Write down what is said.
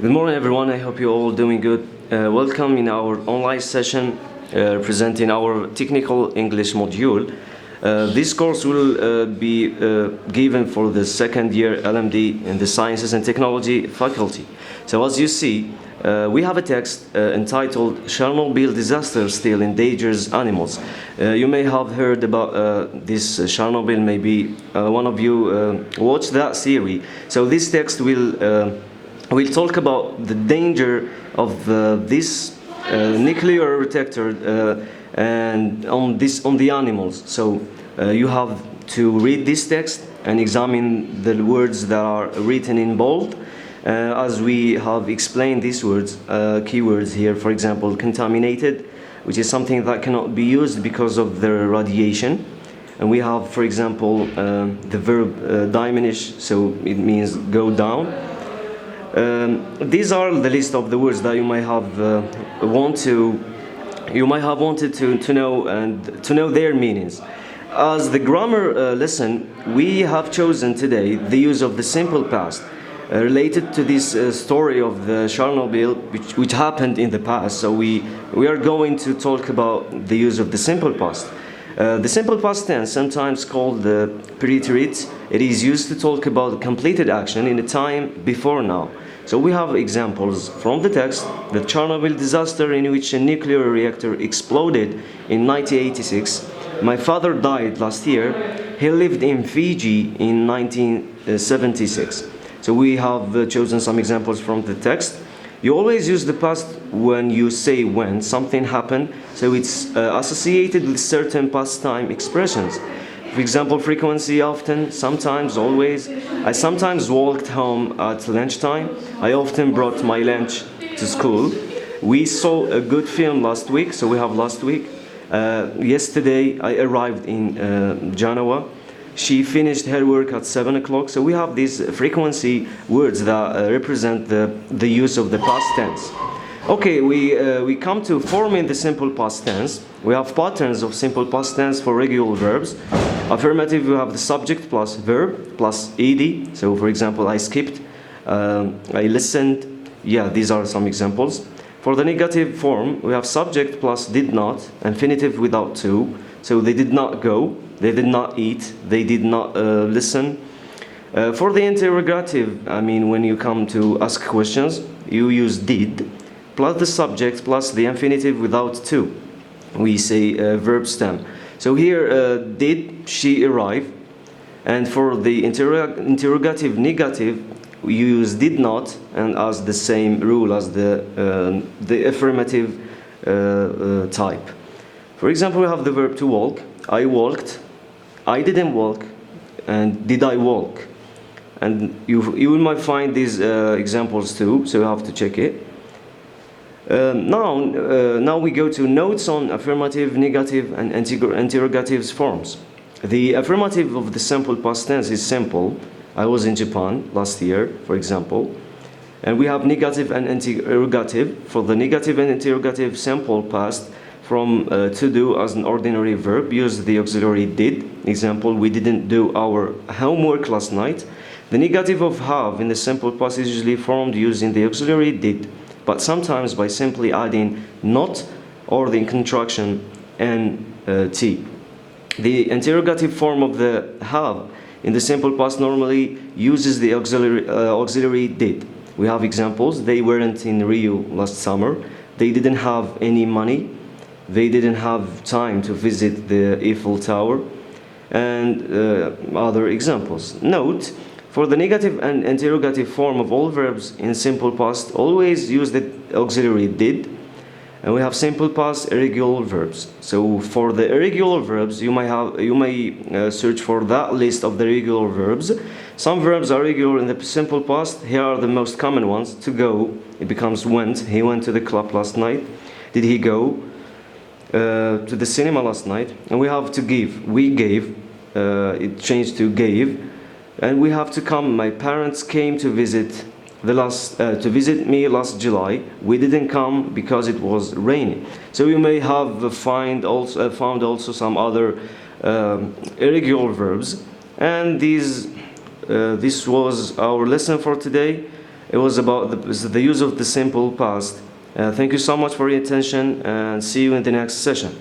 Good morning, everyone. I hope you're all doing good. Welcome in our online session presenting our technical English module. This course will be given for the second year LMD in the Sciences and Technology faculty. So as you see, we have a text entitled Chernobyl Disaster Still Endangers Animals. You may have heard about this Chernobyl, maybe one of you watched that series. So this text will talk about the danger of this nuclear reactor and on the animals. So you have to read this text and examine the words that are written in bold. As we have explained these words, keywords here, for example, contaminated, which is something that cannot be used because of the radiation. And we have, for example, the verb diminish, so it means go down. These are the list of the words that you might have wanted to know and to know their meanings. As the grammar lesson, we have chosen today the use of the simple past related to this story of the Chernobyl, which happened in the past. So we are going to talk about the use of the simple past. The simple past tense, sometimes called the preterit, it is used to talk about completed action in a time before now. So we have examples from the text. The Chernobyl disaster, in which a nuclear reactor exploded in 1986. My father died last year. He lived in Fiji in 1976. So we have chosen some examples from the text. You always use the past when you say when something happened, so it's associated with certain past time expressions. For example, frequency, often, sometimes, always. I sometimes walked home at lunchtime. I often brought my lunch to school. We saw a good film last week, so we have last week. Yesterday, I arrived in Genoa. She finished her work at 7 o'clock. So we have these frequency words that represent the use of the past tense. Okay, we come to forming the simple past tense. We have patterns of simple past tense for regular verbs. Affirmative, we have the subject plus verb plus ed. So for example, I skipped, I listened. Yeah, these are some examples. For the negative form, we have subject plus did not, infinitive without to. So they did not go, they did not eat, they did not listen. For the interrogative, I mean, when you come to ask questions, you use did, plus the subject, plus the infinitive without to. We say verb stem. So here, did she arrive? And for the interrogative negative, we use did not, and as the same rule as the affirmative type. For example, we have the verb to walk. I walked, I didn't walk, and did I walk? And you might find these examples too, so you have to check it. Now we go to notes on affirmative, negative, and interrogatives forms. The affirmative of the simple past tense is simple. I was in Japan last year, for example. And we have negative and interrogative. For the negative and interrogative simple past, from to do as an ordinary verb, use the auxiliary did. Example, we didn't do our homework last night. The negative of have in the simple past is usually formed using the auxiliary did, but sometimes by simply adding not or the contraction nt. The interrogative form of the have in the simple past normally uses the auxiliary did. We have examples. They weren't in Rio last summer. They didn't have any money. They didn't have time to visit the Eiffel Tower, and other examples. Note, for the negative and interrogative form of all verbs in simple past, always use the auxiliary did. And we have simple past irregular verbs. So for the irregular verbs, you may search for that list of the regular verbs. Some verbs are regular in the simple past. Here are the most common ones. To go, it becomes went. He went to the club last night. Did he go to the cinema last night? And we have to give. We gave. It changed to gave. And we have to come. My parents came to visit me last July. We didn't come because it was raining. So you may have found also some other irregular verbs. And this was our lesson for today. It was about the use of the simple past. Thank you so much for your attention, and see you in the next session.